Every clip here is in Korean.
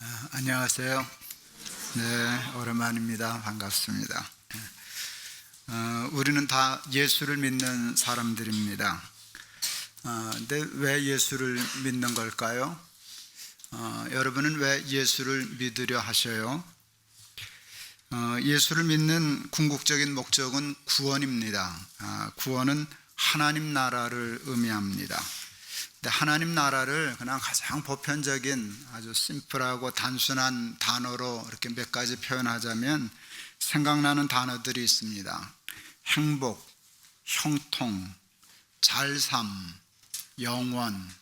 안녕하세요. 네, 오랜만입니다. 반갑습니다. 우리는 다 예수를 믿는 사람들입니다. 근데 왜 예수를 믿는 걸까요? 여러분은 왜 예수를 믿으려 하셔요? 예수를 믿는 궁극적인 목적은 구원입니다. 구원은 하나님 나라를 의미합니다. 근데 하나님 나라를 그냥 가장 보편적인 아주 심플하고 단순한 단어로 이렇게 몇 가지 표현하자면 생각나는 단어들이 있습니다. 행복, 형통, 잘삼, 영원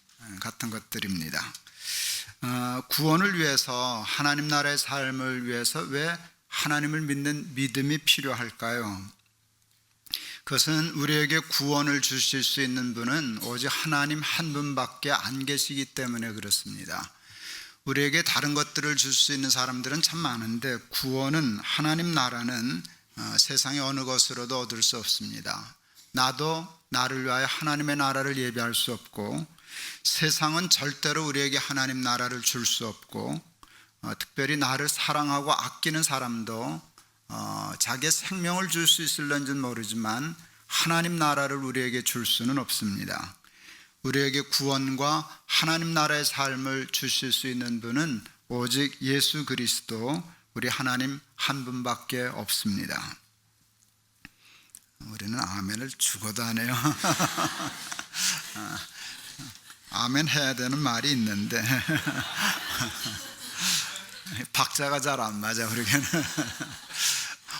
같은 것들입니다. 구원을 위해서, 하나님 나라의 삶을 위해서 왜 하나님을 믿는 믿음이 필요할까요? 그것은 우리에게 구원을 주실 수 있는 분은 오직 하나님 한 분밖에 안 계시기 때문에 그렇습니다. 우리에게 다른 것들을 줄 수 있는 사람들은 참 많은데 구원은, 하나님 나라는 세상의 어느 것으로도 얻을 수 없습니다. 나도 나를 위하여 하나님의 나라를 예비할 수 없고, 세상은 절대로 우리에게 하나님 나라를 줄 수 없고, 특별히 나를 사랑하고 아끼는 사람도 자기의 생명을 줄 수 있을런지는 모르지만 하나님 나라를 우리에게 줄 수는 없습니다. 우리에게 구원과 하나님 나라의 삶을 주실 수 있는 분은 오직 예수 그리스도, 우리 하나님 한 분밖에 없습니다. 우리는 아멘을 죽어도 안 해요. 아멘 해야 되는 말이 있는데 박자가 잘 안 맞아. 우리에게는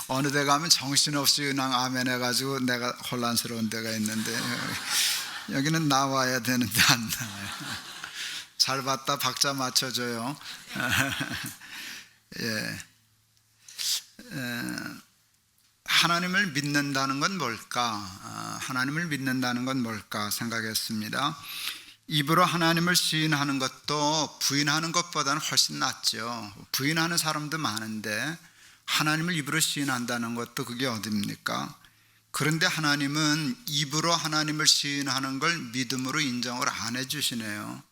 어느 데 가면 정신없이 그냥 아멘 해가지고 내가 혼란스러운 데가 있는데 여기는 나와야 되는데 안 나와요. 잘 봤다, 박자 맞춰줘요. 예. 하나님을 믿는다는 건 뭘까? 하나님을 믿는다는 건 뭘까 생각했습니다. 입으로 하나님을 시인하는 것도 부인하는 것보다는 훨씬 낫죠. 부인하는 사람도 많은데 하나님을 입으로 시인한다는 것도 그게 어딥니까? 그런데 하나님은 입으로 하나님을 시인하는 걸 믿음으로 인정을 안 해주시네요.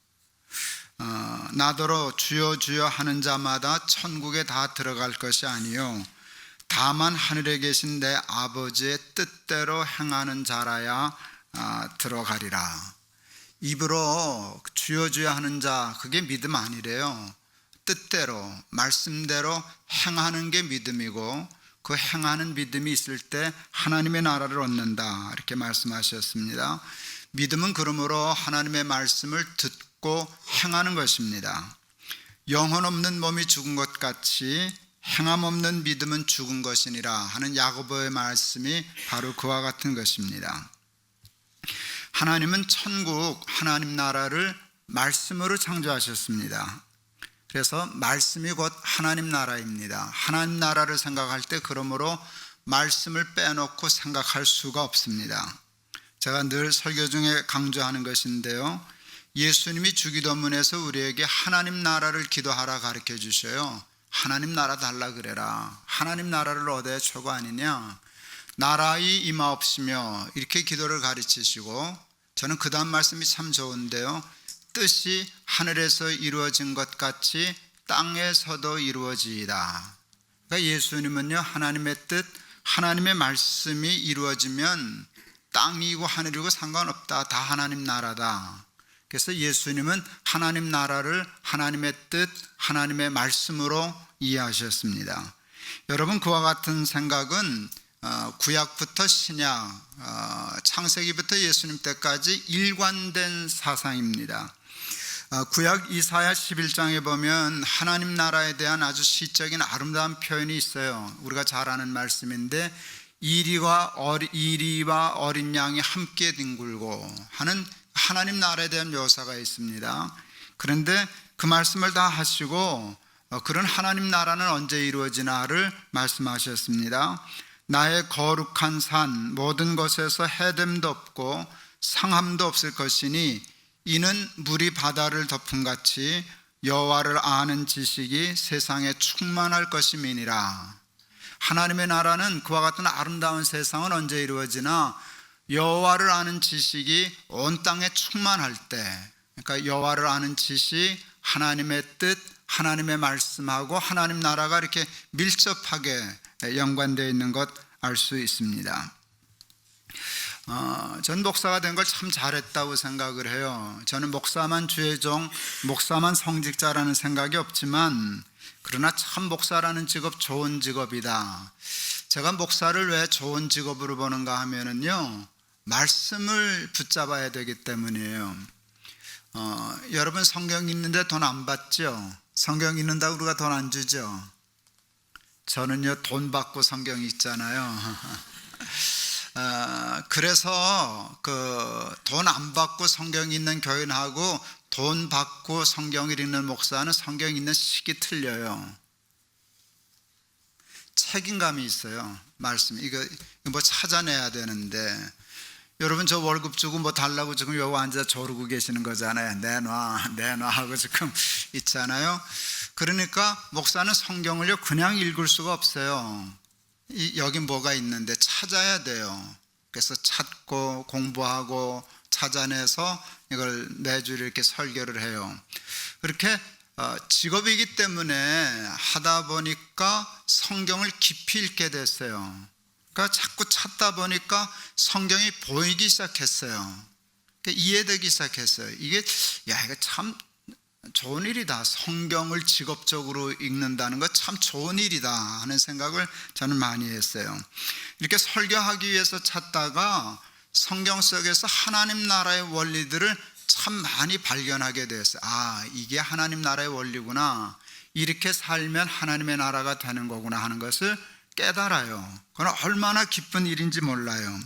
나더러 주여 주여 하는 자마다 천국에 다 들어갈 것이 아니요 다만 하늘에 계신 내 아버지의 뜻대로 행하는 자라야 들어가리라. 입으로 주여 주여 하는 자, 그게 믿음 아니래요. 뜻대로, 말씀대로 행하는 게 믿음이고, 그 행하는 믿음이 있을 때 하나님의 나라를 얻는다, 이렇게 말씀하셨습니다. 믿음은 그러므로 하나님의 말씀을 듣고 행하는 것입니다. 영혼 없는 몸이 죽은 것 같이 행함 없는 믿음은 죽은 것이니라 하는 야고보의 말씀이 바로 그와 같은 것입니다. 하나님은 천국, 하나님 나라를 말씀으로 창조하셨습니다. 그래서 말씀이 곧 하나님 나라입니다. 하나님 나라를 생각할 때 그러므로 말씀을 빼놓고 생각할 수가 없습니다. 제가 늘 설교 중에 강조하는 것인데요, 예수님이 주기도문에서 우리에게 하나님 나라를 기도하라 가르쳐 주셔요. 하나님 나라 달라 그래라. 하나님 나라를 얻어야 최고 아니냐. 나라의 임하옵시며, 이렇게 기도를 가르치시고, 저는 그 다음 말씀이 참 좋은데요, 뜻이 하늘에서 이루어진 것 같이 땅에서도 이루어지이다. 그러니까 예수님은요, 하나님의 뜻, 하나님의 말씀이 이루어지면 땅이고 하늘이고 상관없다. 다 하나님 나라다. 그래서 예수님은 하나님 나라를 하나님의 뜻, 하나님의 말씀으로 이해하셨습니다. 여러분, 그와 같은 생각은 구약부터 신약, 창세기부터 예수님 때까지 일관된 사상입니다. 구약 이사야 11장에 보면 하나님 나라에 대한 아주 시적인 아름다운 표현이 있어요. 우리가 잘 아는 말씀인데, 이리와 어린 양이 함께 뒹굴고 하는 하나님 나라에 대한 묘사가 있습니다. 그런데 그 말씀을 다 하시고 그런 하나님 나라는 언제 이루어지나를 말씀하셨습니다. 나의 거룩한 산 모든 것에서 해됨도 없고 상함도 없을 것이니 이는 물이 바다를 덮음같이 여호와를 아는 지식이 세상에 충만할 것임이니라. 하나님의 나라는, 그와 같은 아름다운 세상은 언제 이루어지나 여호와를 아는 지식이 온 땅에 충만할 때, 그러니까 여호와를 아는 지식, 하나님의 뜻, 하나님의 말씀하고 하나님 나라가 이렇게 밀접하게 연관되어 있는 것 알 수 있습니다. 전 목사가 된 걸 참 잘했다고 생각을 해요. 저는 목사만 주의 종, 목사만 성직자라는 생각이 없지만 그러나 참 목사라는 직업 좋은 직업이다. 제가 목사를 왜 좋은 직업으로 보는가 하면은요, 말씀을 붙잡아야 되기 때문이에요. 여러분 성경 읽는데 돈 안 받죠? 성경 읽는다고 우리가 돈 안 주죠? 저는요 돈 받고 성경 읽잖아요. 그래서 그 돈 안 받고 성경 읽는 교인하고 돈 받고 성경을 읽는 목사는 성경 읽는 식이 틀려요. 책임감이 있어요. 말씀 이거 뭐 찾아내야 되는데, 여러분 저 월급 주고 뭐 달라고 지금 여기 앉아 조르고 계시는 거잖아요. 내놔 하고 지금 있잖아요. 그러니까 목사는 성경을요 그냥 읽을 수가 없어요. 여기 뭐가 있는데 찾아야 돼요. 그래서 찾고 공부하고 찾아내서 이걸 매주 이렇게 설교를 해요. 그렇게 직업이기 때문에 하다 보니까 성경을 깊이 읽게 됐어요. 그러니까 자꾸 찾다 보니까 성경이 보이기 시작했어요. 그러니까 이해되기 시작했어요. 이거 참 좋은 일이다. 성경을 직업적으로 읽는다는 것 참 좋은 일이다 하는 생각을 저는 많이 했어요. 이렇게 설교하기 위해서 찾다가 성경 속에서 하나님 나라의 원리들을 참 많이 발견하게 됐어요. 이게 하나님 나라의 원리구나, 이렇게 살면 하나님의 나라가 되는 거구나 하는 것을 깨달아요. 그건 얼마나 기쁜 일인지 몰라요.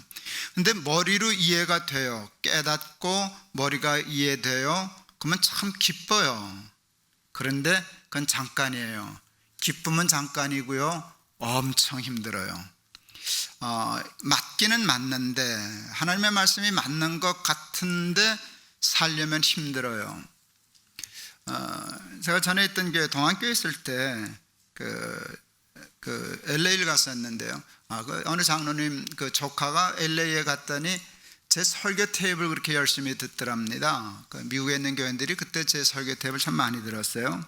근데 머리로 이해가 돼요. 깨닫고 머리가 이해돼요. 그러면 참 기뻐요. 그런데 그건 잠깐이에요. 기쁨은 잠깐이고요, 엄청 힘들어요. 맞기는 맞는데, 하나님의 말씀이 맞는 것 같은데 살려면 힘들어요. 제가 전에 있던 교회 동안교회 있을 때 LA를 갔었는데요. 어느 장로님 그 조카가 LA에 갔더니 제 설교 테이프를 그렇게 열심히 듣더랍니다. 미국에 있는 교인들이 그때 제 설교 테이프를 참 많이 들었어요.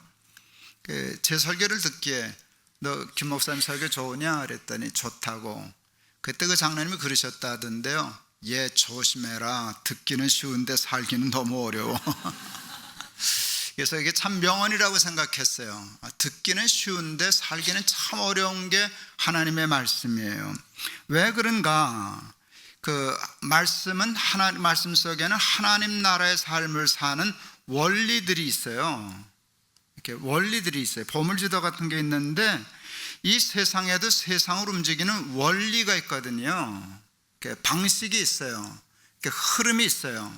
제 설교를 듣기에 너 김 목사님 설교 좋으냐 그랬더니 좋다고. 그때 그 장로님이 그러셨다던데요. 조심해라. 듣기는 쉬운데 살기는 너무 어려워. 그래서 이게 참 명언이라고 생각했어요. 듣기는 쉬운데 살기는 참 어려운 게 하나님의 말씀이에요. 왜 그런가? 그 말씀은 말씀 속에는 하나님 나라의 삶을 사는 원리들이 있어요. 이렇게 원리들이 있어요. 보물지도 같은 게 있는데 이 세상에도 세상을 움직이는 원리가 있거든요. 방식이 있어요. 흐름이 있어요.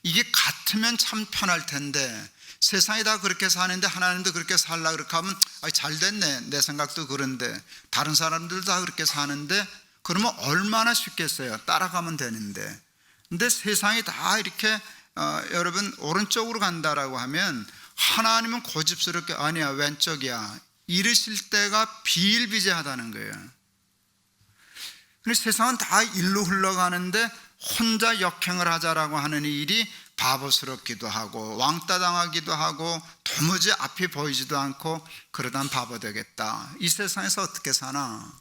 이게 같으면 참 편할 텐데 세상이 다 그렇게 사는데 하나님도 그렇게 살라 그렇게 하면 잘 됐네, 내 생각도 그런데 다른 사람들도 다 그렇게 사는데 그러면 얼마나 쉽겠어요. 따라가면 되는데. 근데 세상이 다 이렇게 여러분 오른쪽으로 간다라고 하면 하나님은 고집스럽게 아니야 왼쪽이야 이르실 때가 비일비재하다는 거예요. 근데 세상은 다 일로 흘러가는데 혼자 역행을 하자라고 하는 일이 바보스럽기도 하고 왕따 당하기도 하고 도무지 앞이 보이지도 않고 그러단 바보 되겠다. 이 세상에서 어떻게 사나?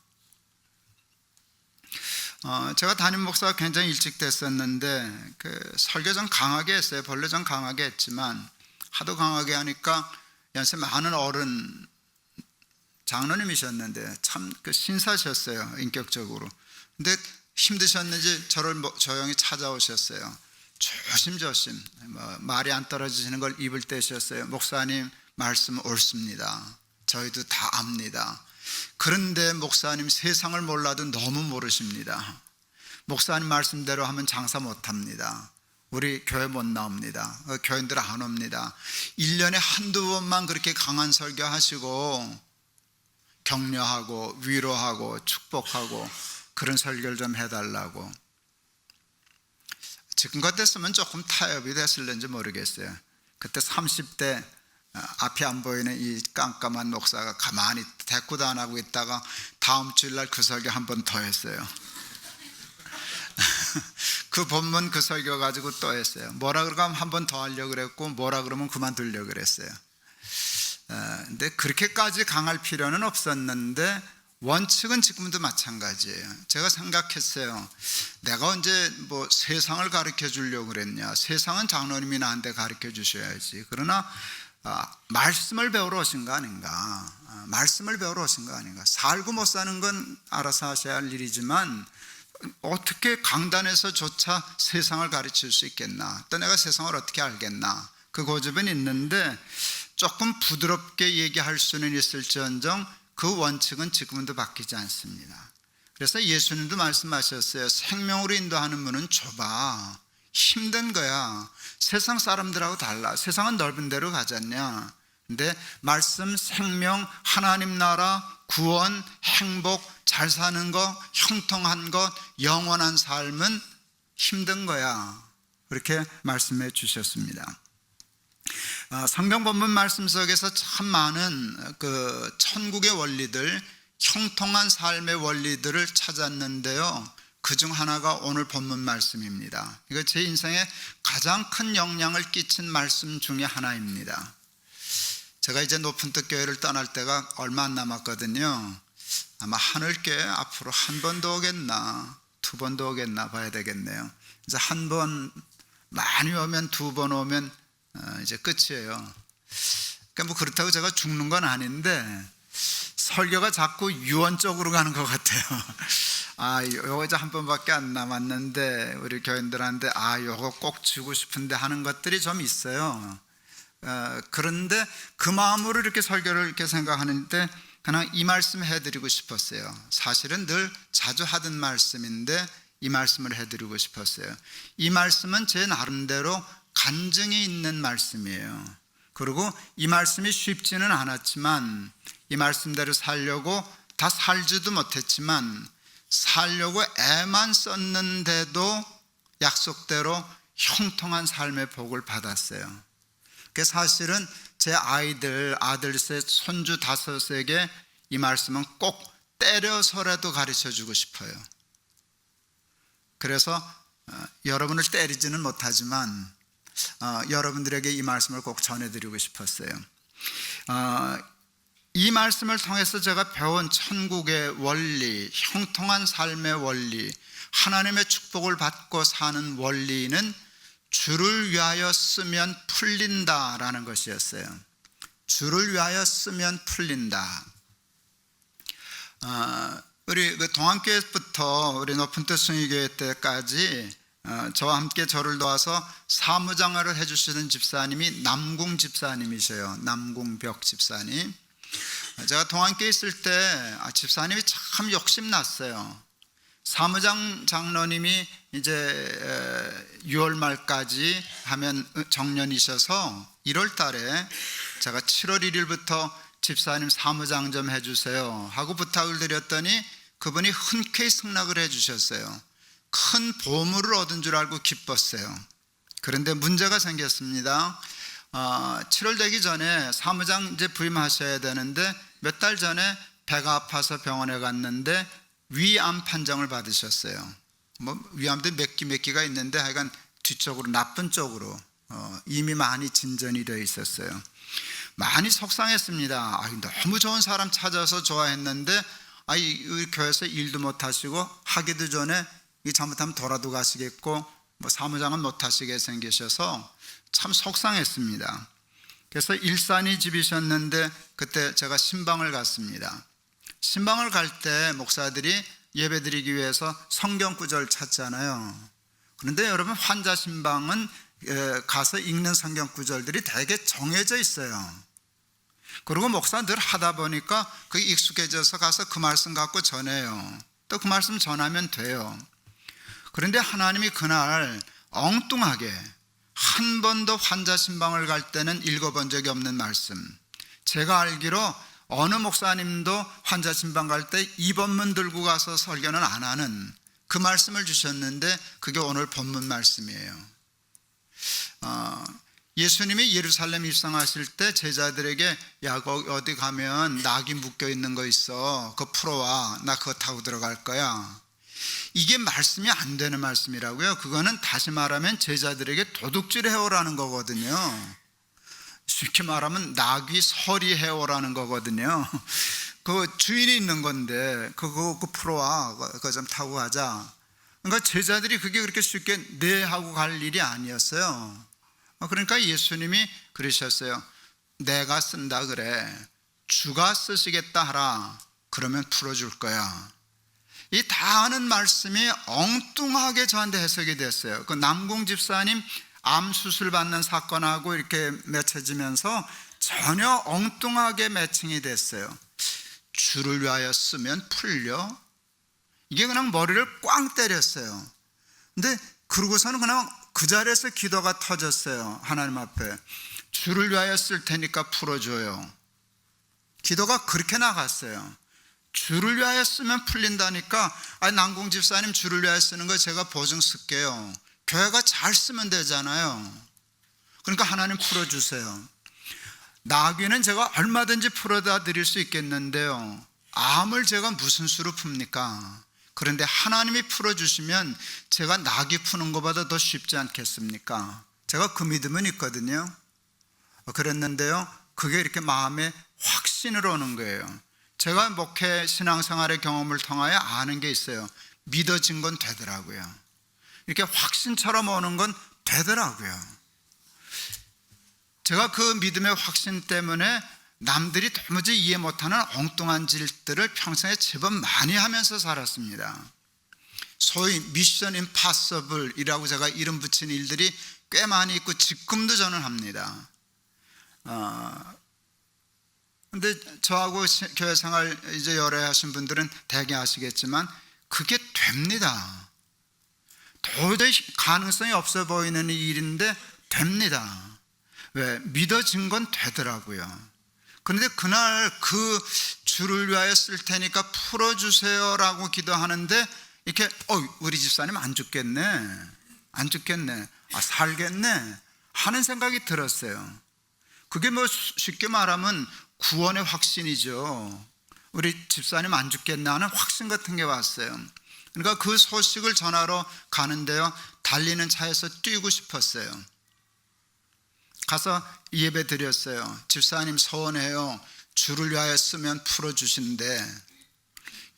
제가 담임 목사가 굉장히 일찍 됐었는데 설교 좀 강하게 했어요. 본래 좀 강하게 했지만 하도 강하게 하니까 연세 많은 어른 장로님이셨는데 참 신사셨어요. 인격적으로. 근데 힘드셨는지 저를 조용히 찾아오셨어요. 조심조심 말이 안 떨어지시는 걸 입을 떼셨어요. 목사님 말씀 옳습니다. 저희도 다 압니다. 그런데 목사님 세상을 몰라도 너무 모르십니다. 목사님 말씀대로 하면 장사 못합니다. 우리 교회 못 나옵니다. 교인들 안 옵니다. 1년에 한두 번만 그렇게 강한 설교하시고 격려하고 위로하고 축복하고 그런 설교를 좀 해달라고. 지금껏 됐으면 조금 타협이 됐을는지 모르겠어요. 그때 30대 앞이 안 보이는 이 깜깜한 목사가 가만히 대꾸도 안 하고 있다가 다음 주일날 그 설교 한 번 더 했어요. 그 본문 그 설교 가지고 또 했어요. 뭐라 그러면 한 번 더 하려고 그랬고 뭐라 그러면 그만두려고 그랬어요. 근데 그렇게까지 강할 필요는 없었는데 원칙은 지금도 마찬가지예요. 제가 생각했어요. 내가 언제 뭐 세상을 가르쳐 주려고 그랬냐. 세상은 장로님이 나한테 가르쳐 주셔야지. 그러나 말씀을 배우러 오신 거 아닌가. 말씀을 배우러 오신 거 아닌가. 살고 못 사는 건 알아서 하셔야 할 일이지만 어떻게 강단에서조차 세상을 가르칠 수 있겠나. 또 내가 세상을 어떻게 알겠나. 그 고집은 있는데 조금 부드럽게 얘기할 수는 있을지언정 그 원칙은 지금도 바뀌지 않습니다. 그래서 예수님도 말씀하셨어요. 생명으로 인도하는 문은 좁아. 힘든 거야. 세상 사람들하고 달라. 세상은 넓은 데로 가잖냐. 근데 말씀, 생명, 하나님 나라, 구원, 행복, 잘 사는 것, 형통한 것, 영원한 삶은 힘든 거야. 그렇게 말씀해 주셨습니다. 성경 본문 말씀 속에서 참 많은 그 천국의 원리들, 형통한 삶의 원리들을 찾았는데요. 그중 하나가 오늘 본문 말씀입니다. 이거 제 인생에 가장 큰 영향을 끼친 말씀 중에 하나입니다. 제가 이제 높은 뜻 교회를 떠날 때가 얼마 안 남았거든요. 아마 하늘께 앞으로 한 번 더 오겠나, 두 번 더 오겠나 봐야 되겠네요. 이제 한 번 많이 오면, 두 번 오면 이제 끝이에요. 그러니까 뭐 그렇다고 제가 죽는 건 아닌데 설교가 자꾸 유언 쪽으로 가는 것 같아요. 요거 이제 한 번밖에 안 남았는데 우리 교인들한테 요거 꼭 주고 싶은데 하는 것들이 좀 있어요. 그런데 그 마음으로 이렇게 설교를 이렇게 생각하는데 그냥 이 말씀 해드리고 싶었어요. 사실은 늘 자주 하던 말씀인데 이 말씀을 해드리고 싶었어요. 이 말씀은 제 나름대로 간증이 있는 말씀이에요. 그리고 이 말씀이 쉽지는 않았지만 이 말씀대로 살려고 다 살지도 못했지만 살려고 애만 썼는데도 약속대로 형통한 삶의 복을 받았어요. 그래서 사실은 제 아들 셋, 손주 5에게 이 말씀은 꼭 때려서라도 가르쳐 주고 싶어요. 그래서 여러분을 때리지는 못하지만 여러분들에게 이 말씀을 꼭 전해드리고 싶었어요. 이 말씀을 통해서 제가 배운 천국의 원리, 형통한 삶의 원리, 하나님의 축복을 받고 사는 원리는 주를 위하여 쓰면 풀린다라는 것이었어요. 주를 위하여 쓰면 풀린다. 우리 그 동안교회부터 우리 높은 뜻 승리교회 때까지 저와 함께 저를 도와서 사무장을 해주시는 집사님이 남궁 집사님이셔요. 남궁벽 집사님. 제가 동안교회 있을 때 집사님이 참 욕심났어요. 사무장 장로님이 이제 6월 말까지 하면 정년이셔서 1월 달에 제가 7월 1일부터 집사님 사무장 좀 해주세요 하고 부탁을 드렸더니 그분이 흔쾌히 승낙을 해주셨어요. 큰 보물을 얻은 줄 알고 기뻤어요. 그런데 문제가 생겼습니다. 7월 되기 전에 사무장 이제 부임하셔야 되는데 몇 달 전에 배가 아파서 병원에 갔는데 위암 판정을 받으셨어요. 뭐 위암도 몇 기가 있는데 하여간 뒤쪽으로 나쁜 쪽으로 이미 많이 진전이 되어 있었어요. 많이 속상했습니다. 너무 좋은 사람 찾아서 좋아했는데 우리 교회에서 일도 못 하시고 하기도 전에 잘못하면 돌아도 가시겠고 뭐 사무장은 못 하시게 생기셔서 참 속상했습니다. 그래서 일산이 집이셨는데 그때 제가 신방을 갔습니다. 신방을 갈 때 목사들이 예배드리기 위해서 성경 구절 찾잖아요. 그런데 여러분 환자 신방은 가서 읽는 성경 구절들이 되게 정해져 있어요. 그리고 목사 늘 하다 보니까 그게 익숙해져서 가서 그 말씀 갖고 전해요. 또 그 말씀 전하면 돼요. 그런데 하나님이 그날 엉뚱하게 한 번도 환자 신방을 갈 때는 읽어본 적이 없는 말씀, 제가 알기로 어느 목사님도 환자 신방 갈 때 이 본문 들고 가서 설교는 안 하는 그 말씀을 주셨는데 그게 오늘 본문 말씀이에요. 예수님이 예루살렘 입성하실 때 제자들에게 거기 어디 가면 낙이 묶여 있는 거 있어, 그거 풀어와, 나 그거 타고 들어갈 거야. 이게 말씀이 안 되는 말씀이라고요. 그거는 다시 말하면 제자들에게 도둑질 해오라는 거거든요. 쉽게 말하면 나귀 서리 해오라는 거거든요. 그 주인이 있는 건데 그거 풀어와, 그거 좀 타고 가자. 그러니까 제자들이 그게 그렇게 쉽게 네 하고 갈 일이 아니었어요. 그러니까 예수님이 그러셨어요. 내가 쓴다 그래, 주가 쓰시겠다 하라, 그러면 풀어줄 거야. 이 다 아는 말씀이 엉뚱하게 저한테 해석이 됐어요. 그 남궁 집사님 암 수술 받는 사건하고 이렇게 맺혀지면서 전혀 엉뚱하게 매칭이 됐어요. 주를 위하여 쓰면 풀려? 이게 그냥 머리를 꽝 때렸어요. 근데 그러고서는 그냥 그 자리에서 기도가 터졌어요. 하나님 앞에 주를 위하여 쓸 테니까 풀어줘요. 기도가 그렇게 나갔어요. 주를 위하여 쓰면 풀린다니까, 남궁 집사님 주를 위하여 쓰는 거 제가 보증 쓸게요. 교회가 잘 쓰면 되잖아요. 그러니까 하나님 풀어주세요. 나귀는 제가 얼마든지 풀어다 드릴 수 있겠는데요, 암을 제가 무슨 수로 풉니까? 그런데 하나님이 풀어주시면 제가 나귀 푸는 것보다 더 쉽지 않겠습니까? 제가 그 믿음은 있거든요. 그랬는데요, 그게 이렇게 마음에 확신으로 오는 거예요. 제가 목회 신앙생활의 경험을 통하여 아는 게 있어요. 믿어진 건 되더라고요. 이렇게 확신처럼 오는 건 되더라고요. 제가 그 믿음의 확신 때문에 남들이 도무지 이해 못하는 엉뚱한 짓들을 평생에 제법 많이 하면서 살았습니다. 소위 미션 임파서블이라고 제가 이름 붙인 일들이 꽤 많이 있고 지금도 저는 합니다. 근데 저하고 교회 생활 이제 오래 하신 분들은 대개 아시겠지만 그게 됩니다. 도저히 가능성이 없어 보이는 일인데 됩니다. 왜? 믿어진 건 되더라고요. 그런데 그날 그 주를 위하여 쓸 테니까 풀어주세요라고 기도하는데 이렇게 우리 집사님 안 죽겠네, 안 죽겠네, 살겠네 하는 생각이 들었어요. 그게 뭐 쉽게 말하면 구원의 확신이죠. 우리 집사님 안 죽겠네 하는 확신 같은 게 왔어요. 그러니까 그 소식을 전하러 가는데요, 달리는 차에서 뛰고 싶었어요. 가서 예배 드렸어요. 집사님 소원해요. 주를 위하여 쓰면 풀어주신대.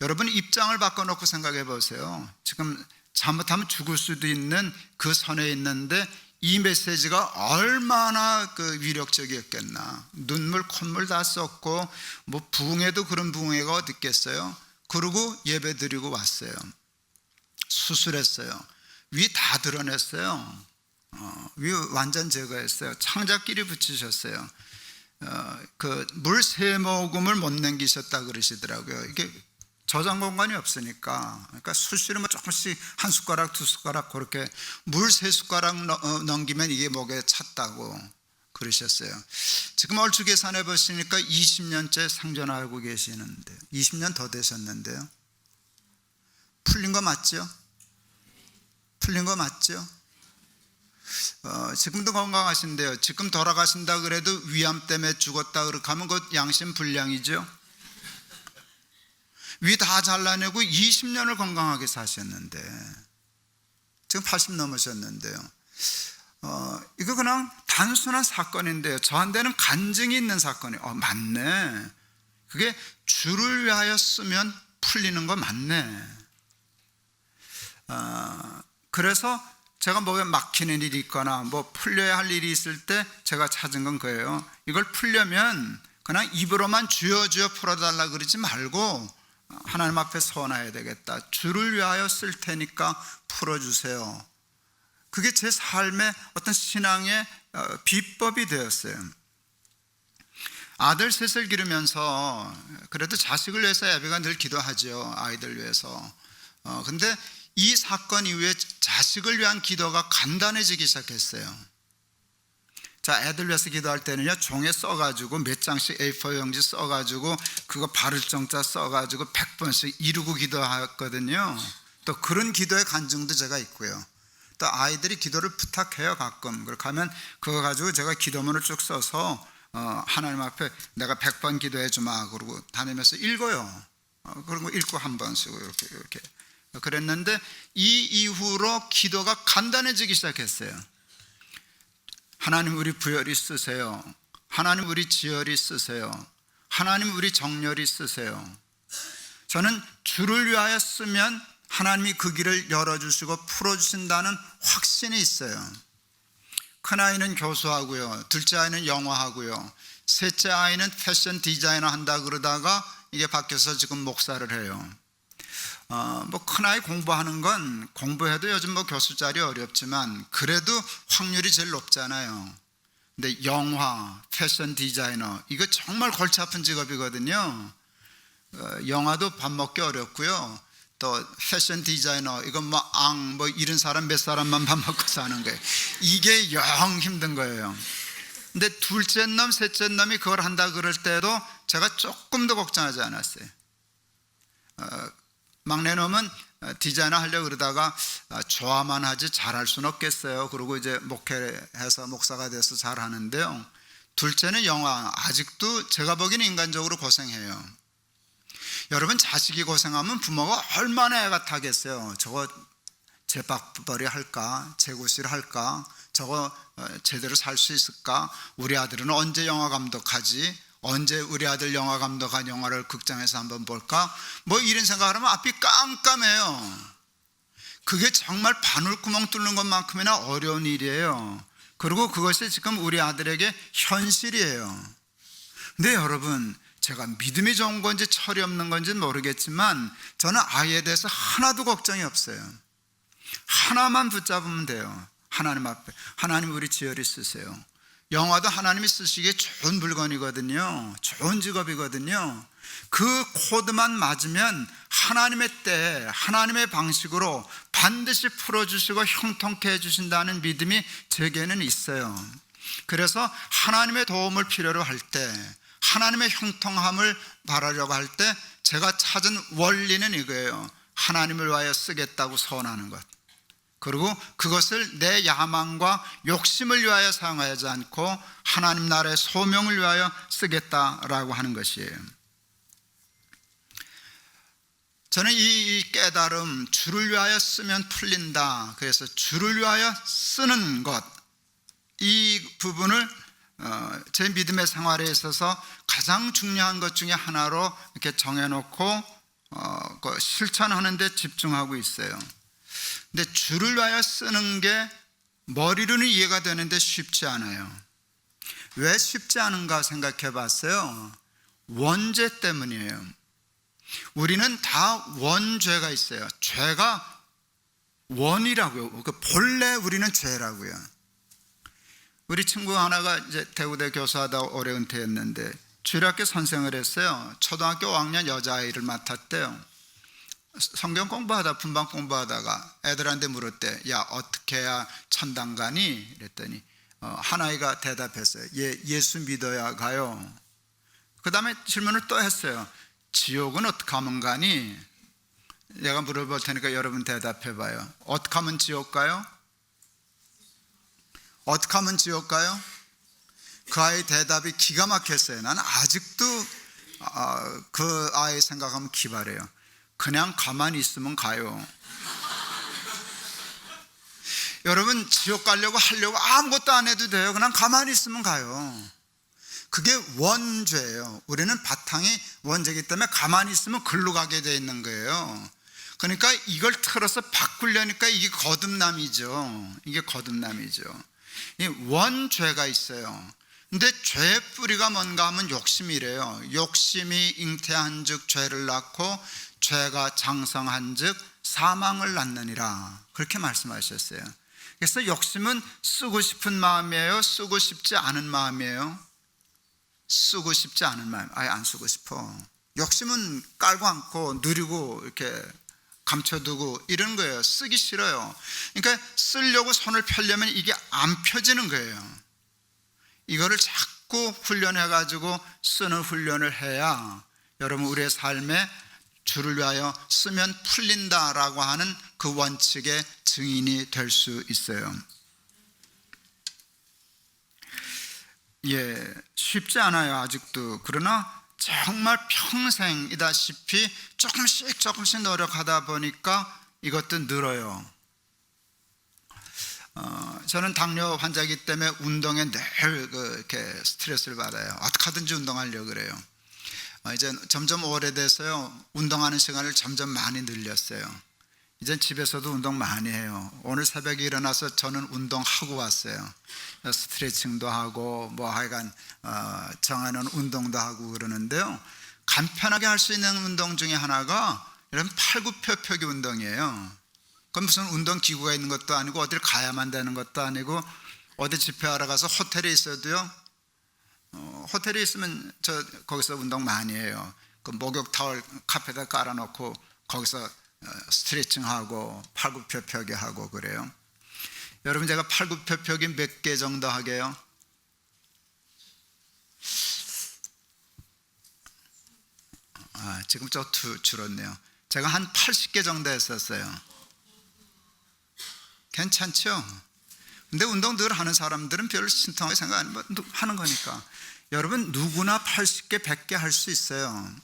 여러분 입장을 바꿔놓고 생각해 보세요. 지금 잘못하면 죽을 수도 있는 그 선에 있는데 이 메시지가 얼마나 그 위력적이었겠나. 눈물 콧물 다 쏟고 뭐 부흥회도 그런 부흥회가 어디 있겠어요. 그러고 예배 드리고 왔어요. 수술했어요. 위 다 드러냈어요. 위 완전 제거했어요. 창자끼리 붙이셨어요. 그 물 3모금을 못 남기셨다 그러시더라고요. 이게 저장 공간이 없으니까. 그러니까 수시로 뭐 조금씩 한 숟가락 두 숟가락 그렇게 물 3숟가락 넘기면 이게 목에 찼다고 그러셨어요. 지금 얼추 계산해 보시니까 20년째 생존하고 계시는데, 20년 더 되셨는데요, 풀린 거 맞죠? 풀린 거 맞죠? 지금도 건강하신데요. 지금 돌아가신다 그래도 위암 때문에 죽었다 그렇게 하면 그 양심 불량이죠. 위 다 잘라내고 20년을 건강하게 사셨는데, 지금 80 넘으셨는데요. 이거 그냥 단순한 사건인데요, 저한테는 간증이 있는 사건이 맞네, 그게 주를 위하여 쓰면 풀리는 거 맞네. 그래서 제가 뭐에 막히는 일이 있거나 뭐 풀려야 할 일이 있을 때 제가 찾은 건 그예요. 이걸 풀려면 그냥 입으로만 주여 주여 풀어달라 그러지 말고 하나님 앞에 서원해야 되겠다. 주를 위하여 쓸 테니까 풀어주세요. 그게 제 삶의 어떤 신앙의 비법이 되었어요. 아들 셋을 기르면서 그래도 자식을 위해서 예배가 늘 기도하죠. 아이들 위해서. 근데 이 사건 이후에 자식을 위한 기도가 간단해지기 시작했어요. 자, 애들 위해서 기도할 때는요, 종에 써가지고 몇 장씩 A4 용지 써가지고 그거 바를 정자 써가지고 100번씩 이루고 기도하거든요. 또 그런 기도의 간증도 제가 있고요. 또 아이들이 기도를 부탁해요, 가끔. 그렇게 하면 그거 가지고 제가 기도문을 쭉 써서 하나님 앞에 내가 100번 기도해 주마 그러고 다니면서 읽어요. 그런 거 읽고 한 번 쓰고 이렇게 그랬는데, 이 이후로 기도가 간단해지기 시작했어요. 하나님 우리 부혈이 쓰세요. 하나님 우리 지혈이 쓰세요. 하나님 우리 정렬이 쓰세요. 저는 주를 위하여 쓰면 하나님이 그 길을 열어주시고 풀어주신다는 확신이 있어요. 큰아이는 교수하고요, 둘째 아이는 영어하고요, 셋째 아이는 패션 디자이너 한다 그러다가 이게 바뀌어서 지금 목사를 해요. 뭐 큰아이 공부하는 건 공부해도 요즘 뭐 교수 자리 어렵지만 그래도 확률이 제일 높잖아요. 근데 영화, 패션 디자이너 이거 정말 골치 아픈 직업이거든요. 영화도 밥 먹기 어렵고요, 또 패션 디자이너 이건 뭐 이런 사람 몇 사람만 밥 먹고 사는 거예요. 이게 영 힘든 거예요. 근데 둘째 놈, 셋째 놈이 그걸 한다 그럴 때도 제가 조금 더 걱정하지 않았어요. 막내 놈은 디자이너 하려고 그러다가 좋아만 하지 잘할 수는 없겠어요. 그리고 이제 목회해서 목사가 돼서 잘하는데요, 둘째는 영화 아직도 제가 보기에는 인간적으로 고생해요. 여러분, 자식이 고생하면 부모가 얼마나 애가 타겠어요. 저거 재밥벌이 할까, 재고실 할까, 저거 제대로 살 수 있을까, 우리 아들은 언제 영화 감독하지, 언제 우리 아들 영화 감독한 영화를 극장에서 한번 볼까, 뭐 이런 생각을 하면 앞이 깜깜해요. 그게 정말 바늘구멍 뚫는 것만큼이나 어려운 일이에요. 그리고 그것이 지금 우리 아들에게 현실이에요. 근데 여러분, 제가 믿음이 좋은 건지 철이 없는 건지는 모르겠지만 저는 아이에 대해서 하나도 걱정이 없어요. 하나만 붙잡으면 돼요. 하나님 앞에, 하나님 우리 지혈이 쓰세요. 영화도 하나님이 쓰시기에 좋은 물건이거든요. 좋은 직업이거든요. 그 코드만 맞으면 하나님의 때, 하나님의 방식으로 반드시 풀어주시고 형통케 해주신다는 믿음이 제게는 있어요. 그래서 하나님의 도움을 필요로 할 때, 하나님의 형통함을 바라려고 할 때 제가 찾은 원리는 이거예요. 하나님을 위하여 쓰겠다고 선언하는 것, 그리고 그것을 내 야망과 욕심을 위하여 사용하지 않고 하나님 나라의 소명을 위하여 쓰겠다라고 하는 것이에요. 저는 이 깨달음, 주를 위하여 쓰면 풀린다, 그래서 주를 위하여 쓰는 것, 이 부분을 제 믿음의 생활에 있어서 가장 중요한 것 중에 하나로 이렇게 정해놓고 실천하는 데 집중하고 있어요. 근데 주를 위하여 쓰는 게 머리로는 이해가 되는데 쉽지 않아요. 왜 쉽지 않은가 생각해 봤어요. 원죄 때문이에요. 우리는 다 원죄가 있어요. 죄가 원이라고요. 본래 우리는 죄라고요. 우리 친구 하나가 이제 대구대 교수하다 오래 은퇴했는데 주일학교 선생을 했어요. 초등학교 5학년 여자아이를 맡았대요. 성경 공부하다, 분반 공부하다가 애들한테 물었대. 야, 어떻게 해야 천당 가니? 그랬더니 한 아이가 대답했어요. 예수 믿어야 가요. 그 다음에 질문을 또 했어요. 지옥은 어떻게 하면 가니? 내가 물어볼 테니까 여러분 대답해 봐요. 어떻게 하면 지옥 가요? 어떻게 하면 지옥 가요? 그 아이 대답이 기가 막혔어요. 나는 아직도 그 아이 생각하면 기발해요. 그냥 가만히 있으면 가요. 여러분, 지옥 가려고 하려고 아무것도 안 해도 돼요. 그냥 가만히 있으면 가요. 그게 원죄예요. 우리는 바탕이 원죄이기 때문에 가만히 있으면 글로 가게 돼 있는 거예요. 그러니까 이걸 틀어서 바꾸려니까 이게 거듭남이죠. 이게 거듭남이죠. 원죄가 있어요. 근데 죄의 뿌리가 뭔가 하면 욕심이래요. 욕심이 잉태한 즉 죄를 낳고 죄가 장성한 즉 사망을 낳느니라, 그렇게 말씀하셨어요. 그래서 욕심은 쓰고 싶은 마음이에요? 쓰고 싶지 않은 마음이에요? 쓰고 싶지 않은 마음. 아예 안 쓰고 싶어. 욕심은 깔고 앉고 누리고 이렇게 감춰두고 이런 거예요. 쓰기 싫어요. 그러니까 쓰려고 손을 펴려면 이게 안 펴지는 거예요. 이거를 자꾸 훈련해가지고 쓰는 훈련을 해야 여러분 우리의 삶에 주를 위하여 쓰면 풀린다라고 하는 그 원칙의 증인이 될 수 있어요. 쉽지 않아요, 아직도. 그러나 정말 평생이다시피 조금씩 노력하다 보니까 이것도 늘어요. 저는 당뇨 환자이기 때문에 운동에 늘 이렇게 스트레스를 받아요. 어떻게 하든지 운동하려고 그래요. 이제 점점 오래돼서요, 운동하는 시간을 점점 많이 늘렸어요. 이제 집에서도 운동 많이 해요. 오늘 새벽에 일어나서 저는 운동하고 왔어요. 스트레칭도 하고 뭐 하여간 정하는 운동도 하고 그러는데요, 간편하게 할 수 있는 운동 중에 하나가 이런 팔굽혀펴기 운동이에요. 그건 무슨 운동 기구가 있는 것도 아니고 어딜 가야만 되는 것도 아니고 어디 집회하러 가서 호텔에 있어도요, 호텔에 있으면 저 거기서 운동 많이 해요. 그 목욕 타월 카페에다 깔아놓고 거기서 스트레칭하고 팔굽혀펴기 하고 그래요. 여러분, 제가 팔굽혀펴기 몇 개 정도 하게요? 지금 좀 줄었네요. 제가 한 80개 정도 했었어요. 괜찮죠? 근데 운동 늘 하는 사람들은 별로 신통하게 생각 안 하는 거니까. 여러분, 누구나 80개, 100개 할 수 있어요.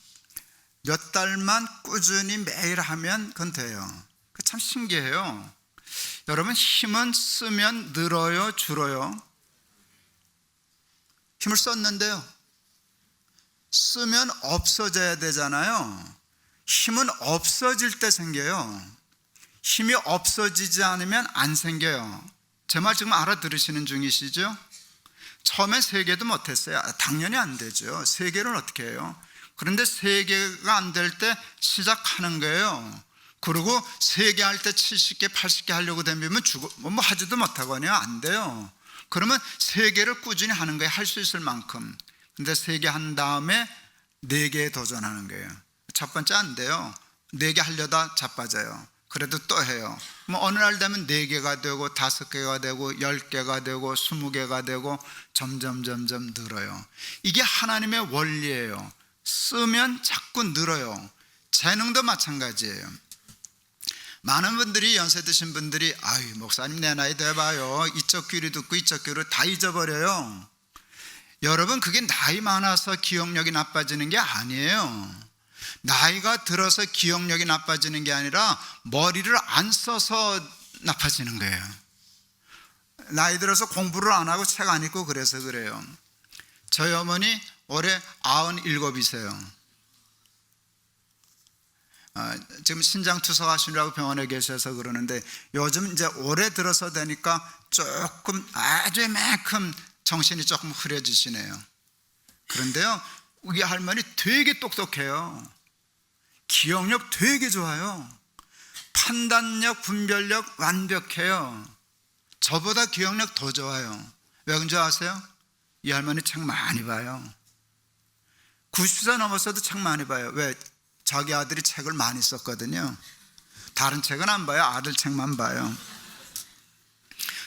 몇 달만 꾸준히 매일 하면 그건 돼요. 참 신기해요. 여러분, 힘은 쓰면 늘어요, 줄어요? 힘을 썼는데요, 쓰면 없어져야 되잖아요. 힘은 없어질 때 생겨요. 힘이 없어지지 않으면 안 생겨요. 제 말 지금 알아들으시는 중이시죠? 처음엔 3개도 못했어요. 당연히 안 되죠. 3개를 어떻게 해요? 그런데 3개가 안 될 때 시작하는 거예요. 그리고 3개 할 때 70개, 80개 하려고 되면 뭐 하지도 못하거든요. 안 돼요. 그러면 3개를 꾸준히 하는 거예요. 할 수 있을 만큼. 근데 3개 한 다음에 4개에 도전하는 거예요. 첫 번째 안 돼요. 4개 하려다 자빠져요. 그래도 또 해요. 뭐 어느 날 되면 4개가 되고 5개가 되고 10개가 되고 20개가 되고 점점 늘어요. 이게 하나님의 원리예요. 쓰면 자꾸 늘어요. 재능도 마찬가지예요. 많은 분들이, 연세 드신 분들이 아유, 목사님 내 나이 돼봐요, 이쪽 귀로 듣고 이쪽 귀로 다 잊어버려요. 여러분, 그게 나이 많아서 기억력이 나빠지는 게 아니에요. 나이가 들어서 기억력이 나빠지는 게 아니라 머리를 안 써서 나빠지는 거예요. 나이 들어서 공부를 안 하고 책 안 읽고 그래서 그래요. 저희 어머니 올해 97이세요. 지금 신장 투석하시느라고 병원에 계셔서 그러는데, 요즘 이제 올해 들어서 되니까 조금 아주 이만큼 정신이 조금 흐려지시네요. 그런데요, 우리 할머니 되게 똑똑해요. 기억력 되게 좋아요. 판단력, 분별력 완벽해요. 저보다 기억력 더 좋아요. 왜 그런지 아세요? 이 할머니 책 많이 봐요. 90세 넘었어도 책 많이 봐요. 왜? 자기 아들이 책을 많이 썼거든요. 다른 책은 안 봐요. 아들 책만 봐요.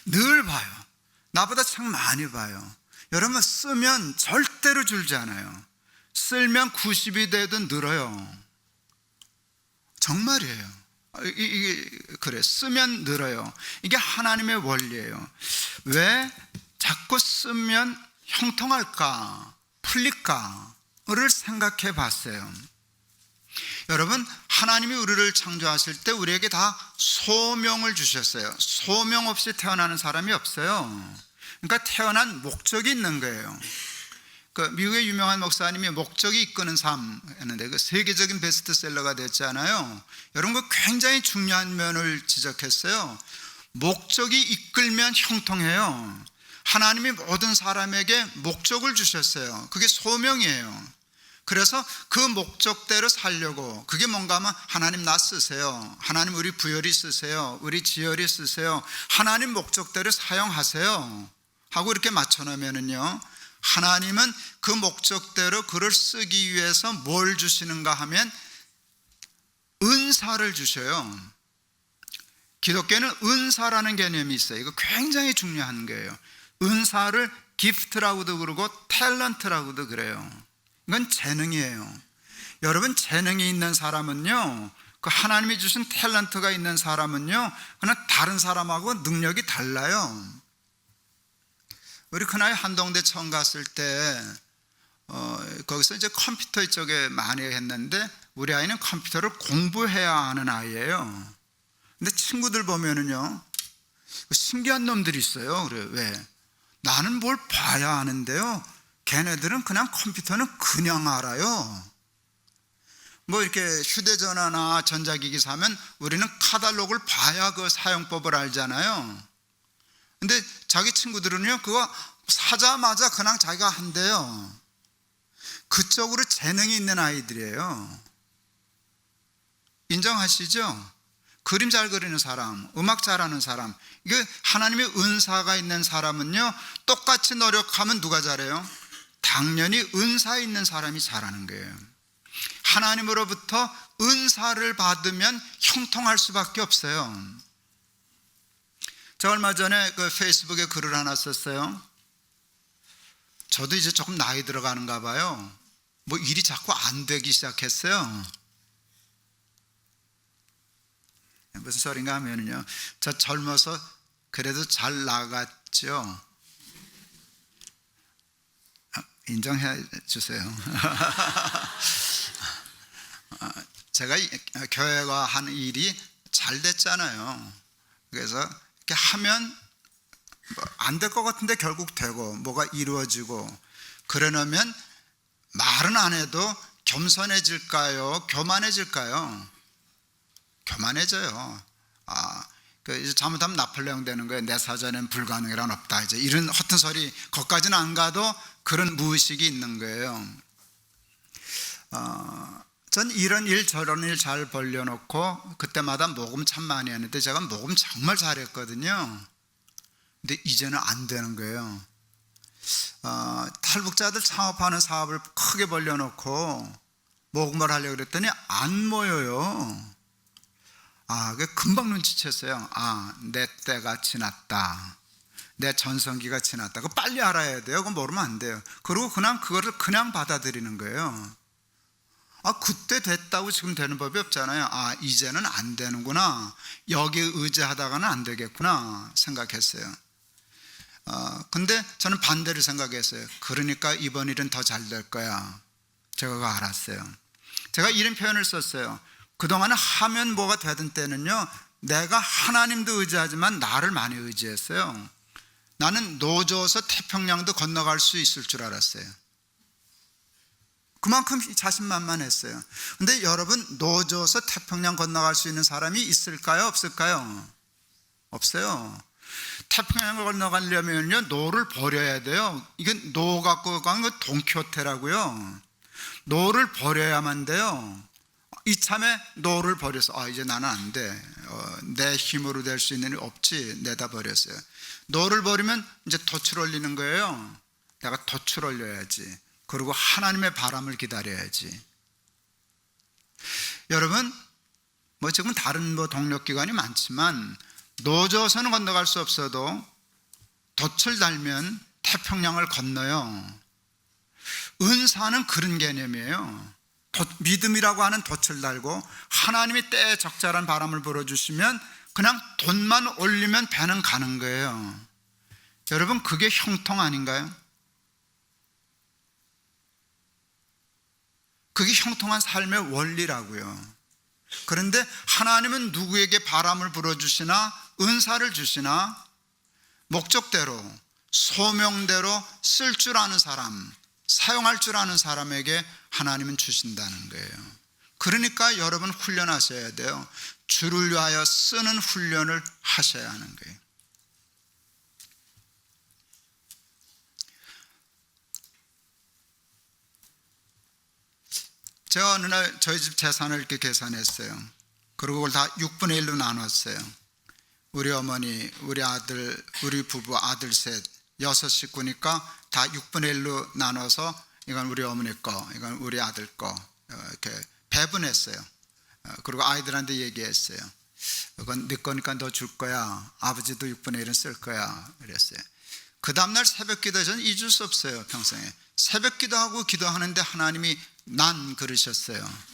늘 봐요. 나보다 책 많이 봐요. 여러분, 쓰면 절대로 줄지 않아요. 쓸면 90이 돼도 늘어요. 정말이에요. 이게 그래, 쓰면 늘어요. 이게 하나님의 원리예요. 왜 자꾸 쓰면 형통할까, 풀릴까를 생각해 봤어요. 여러분, 하나님이 우리를 창조하실 때 우리에게 다 소명을 주셨어요. 소명 없이 태어나는 사람이 없어요. 그러니까 태어난 목적이 있는 거예요. 그 미국의 유명한 목사님이 목적이 이끄는 삶 했는데, 그 세계적인 베스트셀러가 됐잖아요. 여러분, 그 굉장히 중요한 면을 지적했어요. 목적이 이끌면 형통해요. 하나님이 모든 사람에게 목적을 주셨어요. 그게 소명이에요. 그래서 그 목적대로 살려고, 그게 뭔가 하면 하나님 나 쓰세요, 하나님 우리 부열이 쓰세요, 우리 지열이 쓰세요, 하나님 목적대로 사용하세요 하고 이렇게 맞춰놓으면요, 하나님은 그 목적대로 그를 쓰기 위해서 뭘 주시는가 하면 은사를 주셔요. 기독교는 은사라는 개념이 있어요. 이거 굉장히 중요한 거예요. 은사를 기프트라고도 그러고 탤런트라고도 그래요. 이건 재능이에요. 여러분, 재능이 있는 사람은요, 그 하나님이 주신 탤런트가 있는 사람은요, 그냥 다른 사람하고 능력이 달라요. 우리 큰아이 한동대 처음 갔을 때 거기서 이제 컴퓨터 쪽에 많이 했는데, 우리 아이는 컴퓨터를 공부해야 하는 아이예요. 근데 친구들 보면은요, 신기한 놈들이 있어요. 그래, 왜? 나는 뭘 봐야 하는데요, 걔네들은 그냥 컴퓨터는 그냥 알아요. 뭐 이렇게 휴대전화나 전자기기 사면 우리는 카탈로그를 봐야 그 사용법을 알잖아요. 근데 자기 친구들은요, 그거 사자마자 그냥 자기가 한대요. 그쪽으로 재능이 있는 아이들이에요. 인정하시죠? 그림 잘 그리는 사람, 음악 잘하는 사람, 이게 하나님의 은사가 있는 사람은요, 똑같이 노력하면 누가 잘해요? 당연히 은사 있는 사람이 잘하는 거예요. 하나님으로부터 은사를 받으면 형통할 수밖에 없어요. 제가 얼마 전에 그 페이스북에 글을 하나 썼어요. 저도 이제 조금 나이 들어가는가 봐요. 뭐 일이 자꾸 안 되기 시작했어요. 무슨 소린가 하면요, 저 젊어서 그래도 잘 나갔죠. 인정해 주세요. 제가 교회가 한 일이 잘 됐잖아요. 그래서 이렇게 하면 안 될 것 같은데 결국 되고 뭐가 이루어지고, 그러려면 말은 안 해도 겸손해질까요? 교만해질까요? 교만해져요. 이제 잘못하면 나폴레옹 되는 거예요. 내 사전엔 불가능이란 없다, 이제 이런 허튼 소리, 거기까지는 안 가도 그런 무의식이 있는 거예요. 전 이런 일 저런 일 잘 벌려놓고 그때마다 모금 참 많이 했는데, 제가 모금 정말 잘했거든요. 근데 이제는 안 되는 거예요. 탈북자들 창업하는 사업을 크게 벌려놓고 모금을 하려고 그랬더니 안 모여요. 그게 금방 눈치챘어요. 내 때가 지났다, 내 전성기가 지났다. 그거 빨리 알아야 돼요. 그거 모르면 안 돼요. 그리고 그냥 그거를 그냥 받아들이는 거예요. 그때 됐다고 지금 되는 법이 없잖아요. 이제는 안 되는구나, 여기 의지하다가는 안 되겠구나 생각했어요. 근데 저는 반대로 생각했어요. 그러니까 이번 일은 더 잘 될 거야. 제가 알았어요. 제가 이런 표현을 썼어요. 그동안은 하면 뭐가 되던 때는요, 내가 하나님도 의지하지만 나를 많이 의지했어요. 나는 노져서 태평양도 건너갈 수 있을 줄 알았어요. 그만큼 자신만만했어요. 근데 여러분, 노져서 태평양 건너갈 수 있는 사람이 있을까요? 없을까요? 없어요. 태평양을 건너가려면요, 노를 버려야 돼요. 이게 노 갖고 가는 거 돈키호테라고요. 노를 버려야만 돼요. 이참에 노를 버려서 이제 나는 안 돼, 내 힘으로 될 수 있는 일 없지, 내다 버렸어요. 노를 버리면 이제 돛을 올리는 거예요. 내가 돛을 올려야지. 그리고 하나님의 바람을 기다려야지. 여러분, 지금 다른 동력기관이 많지만 노져서는 건너갈 수 없어도 돛을 달면 태평양을 건너요. 은사는 그런 개념이에요. 믿음이라고 하는 돛을 달고 하나님이 때에 적절한 바람을 불어주시면 그냥 돛만 올리면 배는 가는 거예요. 여러분, 그게 형통 아닌가요? 그게 형통한 삶의 원리라고요. 그런데 하나님은 누구에게 바람을 불어주시나 은사를 주시나 목적대로 소명대로 쓸 줄 아는 사람, 사용할 줄 아는 사람에게 하나님은 주신다는 거예요. 그러니까 여러분 훈련하셔야 돼요. 주를 위하여 쓰는 훈련을 하셔야 하는 거예요. 제가 어느 날 저희 집 재산을 이렇게 계산했어요. 그리고 그걸 다 6분의 1로 나눴어요. 우리 어머니, 우리 아들, 우리 부부 아들 셋, 6식구니까 다 6분의 1로 나눠서 이건 우리 어머니 거, 이건 우리 아들 거 이렇게 배분했어요. 그리고 아이들한테 얘기했어요. 이건 네 거니까 너 줄 거야. 아버지도 6분의 1은 쓸 거야. 그랬어요. 그 다음날 새벽 기도에 저는 잊을 수 없어요. 평생에 새벽 기도하고 기도하는데 하나님이 난 그러셨어요.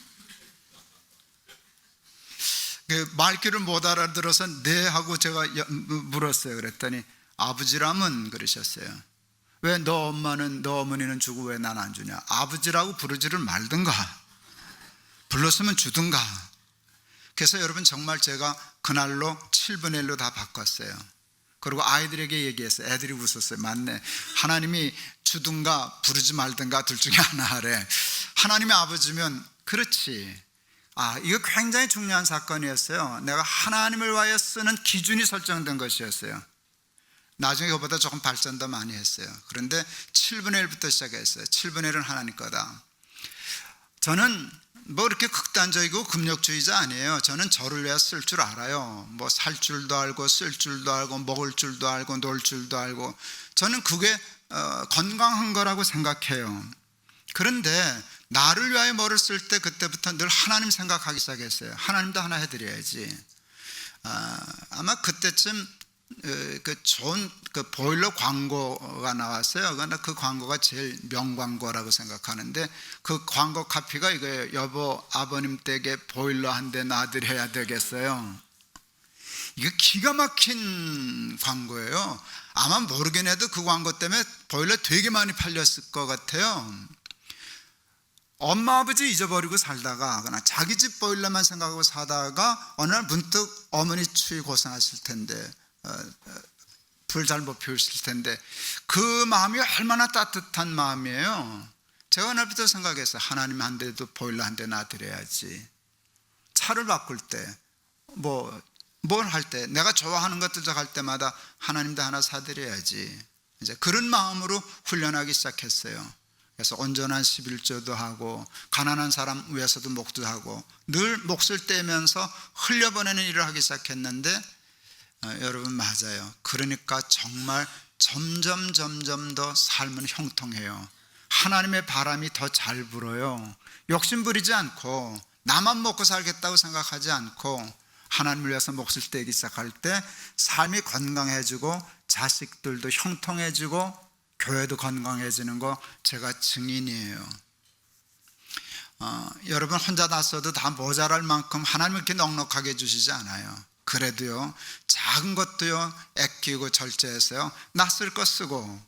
말귀를 못 알아들어서 네 하고 제가 물었어요. 그랬더니 아버지라면 그러셨어요. 왜 너 엄마는, 너 어머니는 주고 왜 난 안 주냐? 아버지라고 부르지를 말든가, 불렀으면 주든가. 그래서 여러분, 정말 제가 그날로 7분의 1로 다 바꿨어요. 그리고 아이들에게 얘기했어요. 애들이 웃었어요. 맞네. 하나님이 주든가 부르지 말든가 둘 중에 하나 하래. 하나님의 아버지면 그렇지. 이거 굉장히 중요한 사건이었어요. 내가 하나님을 위하여 쓰는 기준이 설정된 것이었어요. 나중에 그보다 조금 발전 더 많이 했어요. 그런데 7분의 1부터 시작했어요. 7분의 1은 하나님 거다. 저는 뭐 그렇게 극단적이고 금욕주의자 아니에요. 저는 저를 위해 쓸 줄 알아요. 뭐 살 줄도 알고 쓸 줄도 알고 먹을 줄도 알고 놀 줄도 알고. 저는 그게 건강한 거라고 생각해요. 그런데 나를 위하여 뭐를 쓸 때 그때부터 늘 하나님 생각하기 시작했어요. 하나님도 하나 해드려야지. 아마 그때쯤 좋은 보일러 광고가 나왔어요. 그러나 그 광고가 제일 명광고라고 생각하는데, 그 광고 카피가 이거예요. 여보, 아버님 댁에 보일러 한 대 놔드려야 되겠어요. 이거 기가 막힌 광고예요. 아마 모르긴 해도 그 광고 때문에 보일러 되게 많이 팔렸을 것 같아요. 엄마 아버지 잊어버리고 살다가, 그러나 자기 집 보일러만 생각하고 사다가 어느 날 문득 어머니 추위 고생하실 텐데, 불 잘 못 피우실 텐데, 그 마음이 얼마나 따뜻한 마음이에요. 제가 그날부터 생각했어요. 하나님 한 대도 보일러 한 대 놔드려야지. 차를 바꿀 때, 뭘 할 때, 내가 좋아하는 것들 할 때마다 하나님도 하나 사드려야지. 이제 그런 마음으로 훈련하기 시작했어요. 그래서 온전한 11조도 하고, 가난한 사람 위해서도 목도 하고, 늘 몫을 떼면서 흘려보내는 일을 하기 시작했는데, 여러분 맞아요. 그러니까 정말 점점 더 삶은 형통해요. 하나님의 바람이 더 잘 불어요. 욕심 부리지 않고, 나만 먹고 살겠다고 생각하지 않고 하나님을 위해서 몫을 떼기 시작할 때 삶이 건강해지고 자식들도 형통해지고 교회도 건강해지는 거 제가 증인이에요. 여러분 혼자 다 써도 다 모자랄 만큼 하나님은 이렇게 넉넉하게 해주시지 않아요. 그래도요, 작은 것도요, 아끼고 절제해서요, 낯설 거 쓰고,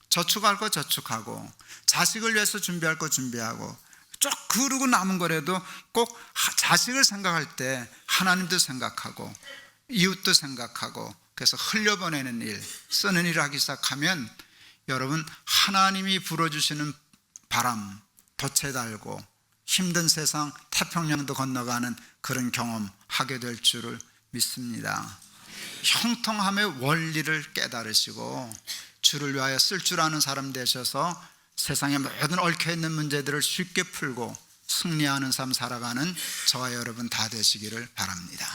저축할 거 저축하고, 자식을 위해서 준비할 거 준비하고, 쭉 그러고 남은 거라도 꼭 자식을 생각할 때 하나님도 생각하고, 이웃도 생각하고, 그래서 흘려보내는 일, 쓰는 일을 하기 시작하면 여러분, 하나님이 불어주시는 바람, 덫에 달고 힘든 세상 태평양도 건너가는 그런 경험 하게 될 줄을 믿습니다. 형통함의 원리를 깨달으시고 주를 위하여 쓸 줄 아는 사람 되셔서 세상의 모든 얽혀있는 문제들을 쉽게 풀고 승리하는 삶 살아가는 저와 여러분 다 되시기를 바랍니다.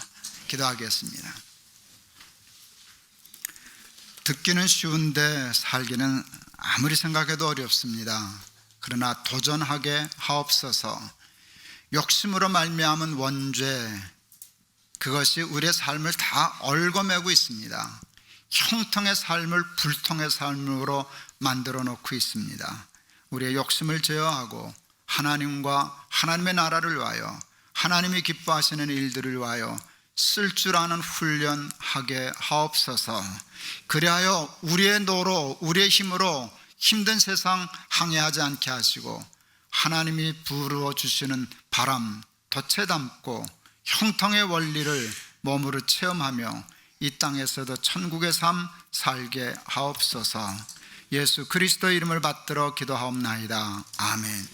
기도하겠습니다. 듣기는 쉬운데 살기는 아무리 생각해도 어렵습니다. 그러나 도전하게 하옵소서. 욕심으로 말미암은 원죄, 그것이 우리의 삶을 다 얽어매고 있습니다. 형통의 삶을 불통의 삶으로 만들어 놓고 있습니다. 우리의 욕심을 제어하고 하나님과 하나님의 나라를 위하여, 하나님이 기뻐하시는 일들을 위하여 쓸 줄 아는 훈련하게 하옵소서. 그리하여 우리의 노로, 우리의 힘으로 힘든 세상 항해하지 않게 하시고 하나님이 부르어 주시는 바람, 덫에 담고 형통의 원리를 몸으로 체험하며 이 땅에서도 천국의 삶 살게 하옵소서. 예수 그리스도의 이름을 받들어 기도하옵나이다. 아멘.